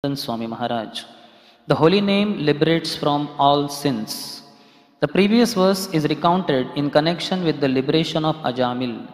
Swami Maharaj. The holy name liberates from all sins. The previous verse is recounted in connection with the liberation of Ajamil.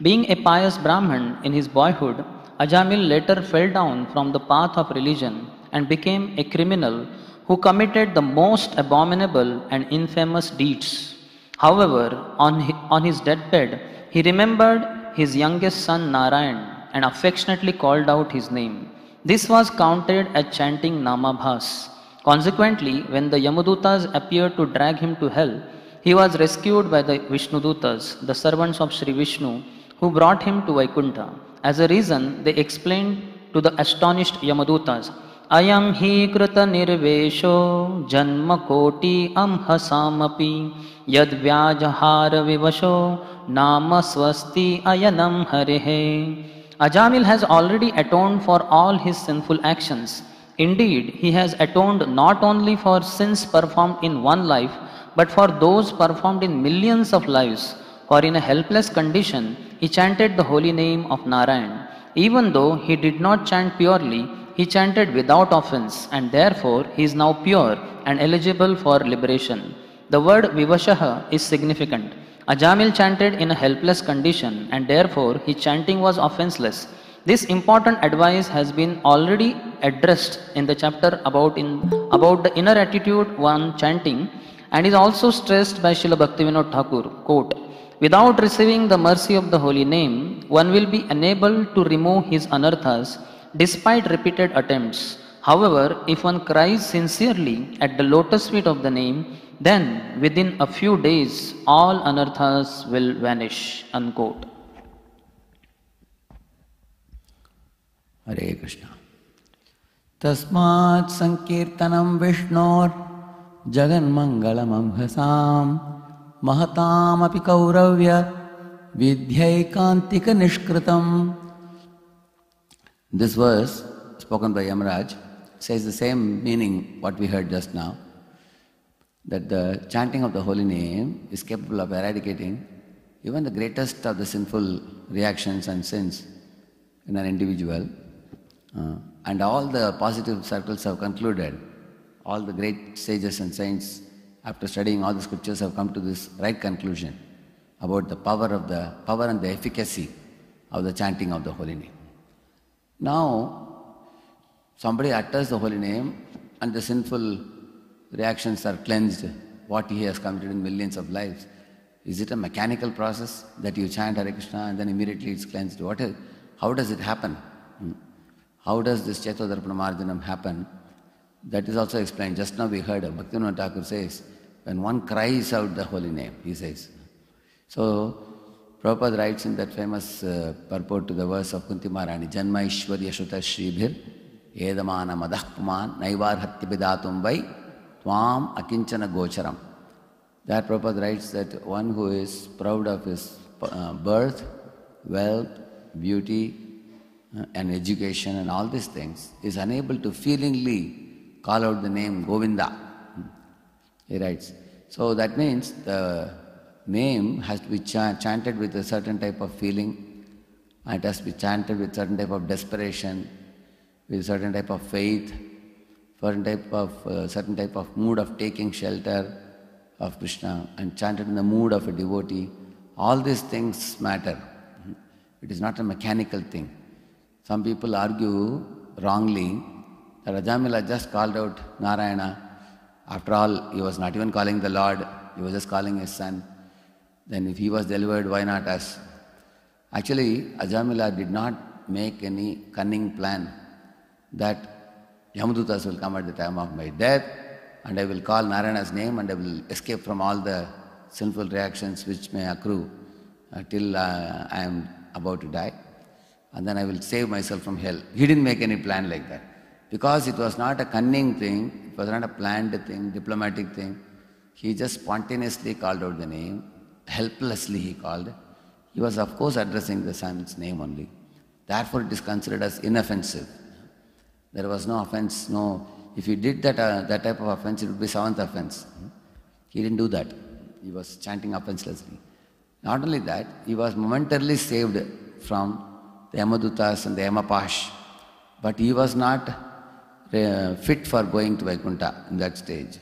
Being a pious Brahman in his boyhood, Ajamil later fell down from the path of religion and became a criminal who committed the most abominable and infamous deeds. However, on his deathbed, he remembered his youngest son Narayan and affectionately called out his name. This was counted as chanting Namabhas. Consequently, when the Yamadutas appeared to drag him to hell, he was rescued by the Vishnudutas, the servants of Sri Vishnu, who brought him to Vaikuntha. As a reason, they explained to the astonished Yamadutas, Ayam hi krita nirvesho janma koti amhasamapi yad vyajahara vivasho nama swasti ayanam harihe. Ajamil has already atoned for all his sinful actions. Indeed, he has atoned not only for sins performed in one life, but for those performed in millions of lives. For in a helpless condition, he chanted the holy name of Narayan. Even though he did not chant purely, he chanted without offense, and therefore he is now pure and eligible for liberation. The word Vivashaha is significant. Ajamil chanted in a helpless condition, and therefore his chanting was offenseless. This important advice has been already addressed in the chapter about the inner attitude one chanting, and is also stressed by Srila Bhaktivinoda Thakur. Quote, without receiving the mercy of the holy name, one will be unable to remove his anarthas despite repeated attempts. However, if one cries sincerely at the lotus feet of the name, then within a few days all anarthas will vanish. Unquote. Hare Krishna. Tasmat sankirtanam vishnor jagan mangalam amhasam mahatam api kauravya vidhyaikantika nishkritam. This verse, spoken by Yamaraj, says the same meaning what we heard just now, that the chanting of the holy name is capable of eradicating even the greatest of the sinful reactions and sins in an individual. And all the positive circles have concluded, all the great sages and saints, after studying all the scriptures, have come to this right conclusion about the power and the efficacy of the chanting of the holy name. Now, somebody utters the holy name and the sinful reactions are cleansed, what he has committed in millions of lives. Is it a mechanical process that you chant Hare Krishna and then immediately it's cleansed? How does it happen? How does this Chaitodarpana Marjanam happen? That is also explained. Just now we heard Bhaktivinoda Thakur says, when one cries out the holy name, he says. So, Prabhupada writes in that famous purport to the verse of Kunti Maharani, Janma Ishwarya Shuta Shribhir Edamana Madahpuman Naivar Hattibidatum Vai Tvam Akinchana Gocharam. There Prabhupada writes that one who is proud of his birth, wealth, beauty, and education and all these things is unable to feelingly call out the name Govinda. He writes. So that means the name has to be chanted with a certain type of feeling, and it has to be chanted with certain type of desperation, with certain type of faith, certain type of mood of taking shelter of Krishna, and chanted in the mood of a devotee. All these things matter. It is not a mechanical thing. Some people argue wrongly that Ajamila just called out Narayana. After all, he was not even calling the Lord, he was just calling his son. Then if he was delivered, why not us? Actually, Ajamila did not make any cunning plan that Yamadutas will come at the time of my death and I will call Narayana's name and I will escape from all the sinful reactions which may accrue till I am about to die. And then I will save myself from hell. He didn't make any plan like that. Because it was not a cunning thing, it was not a planned thing, diplomatic thing. He just spontaneously called out the name, helplessly he called. He was of course addressing the son's name only. Therefore it is considered as inoffensive. There was no offense, if he did that type of offense, it would be seventh offense. He didn't do that. He was chanting offenselessly. Not only that, he was momentarily saved from the Yamadutas and the Yamapash. But he was not fit for going to Vaikuntha in that stage,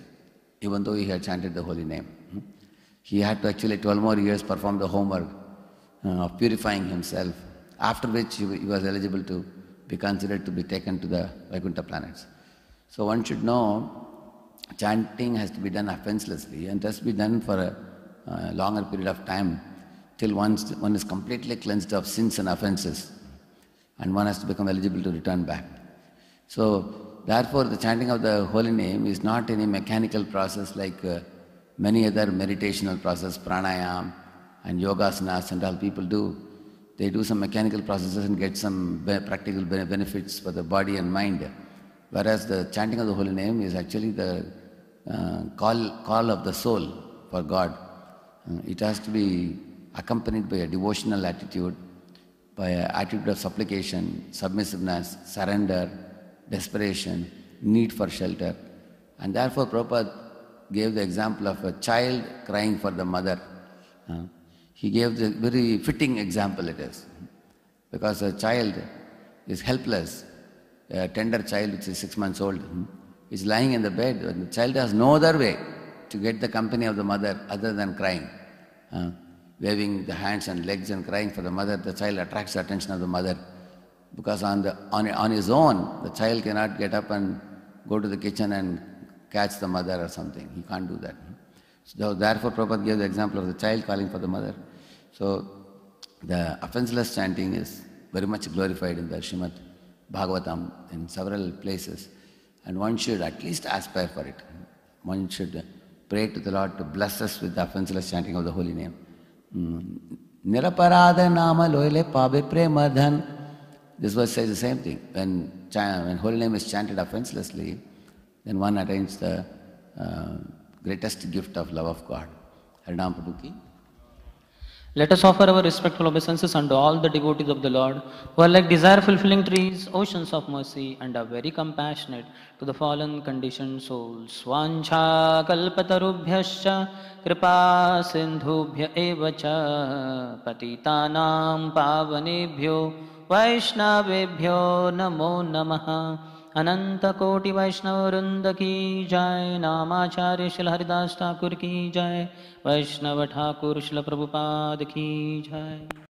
even though he had chanted the holy name. He had to actually 12 more years perform the homework of purifying himself, after which he was eligible to be considered to be taken to the Vaikuntha planets. So one should know chanting has to be done offenselessly and has to be done for a longer period of time till one is completely cleansed of sins and offenses, and one has to become eligible to return back. So therefore the chanting of the holy name is not any mechanical process like many other meditational process, pranayam and yogasanas and all people do. They do some mechanical processes and get some practical benefits for the body and mind. Whereas the chanting of the holy name is actually the call of the soul for God. It has to be accompanied by a devotional attitude, by an attitude of supplication, submissiveness, surrender, desperation, need for shelter. And therefore Prabhupada gave the example of a child crying for the mother. He gave the very fitting example it is. Because a child is helpless. A tender child which is 6 months old is lying in the bed, and the child has no other way to get the company of the mother other than crying. Waving the hands and legs and crying for the mother, the child attracts the attention of the mother. Because on his own, the child cannot get up and go to the kitchen and catch the mother or something. He can't do that. So therefore Prabhupada gave the example of the child calling for the mother. So the offenseless chanting is very much glorified in the Srimad Bhagavatam in several places, and one should at least aspire for it. One should pray to the Lord to bless us with the offenseless chanting of the holy name. Niraparada nama loile pabe premadhan. This verse says the same thing. When holy name is chanted offenselessly, then one attains the greatest gift of love of God. Harinam Prabhu ki. Let us offer our respectful obeisances unto all the devotees of the Lord, who are like desire-fulfilling trees, oceans of mercy, and are very compassionate to the fallen conditioned souls. Svancha kalpatarubhyascha kripa sindhubhya evacha patitanam pavanebhyo vaishnavebhyo namo namaha. अनंत कोटि वैष्णव वृंद की जय। नामाचार्य श्री हरिदास ठाकुर की जय। वैष्णव ठाकुर श्री प्रभुपाद की जय।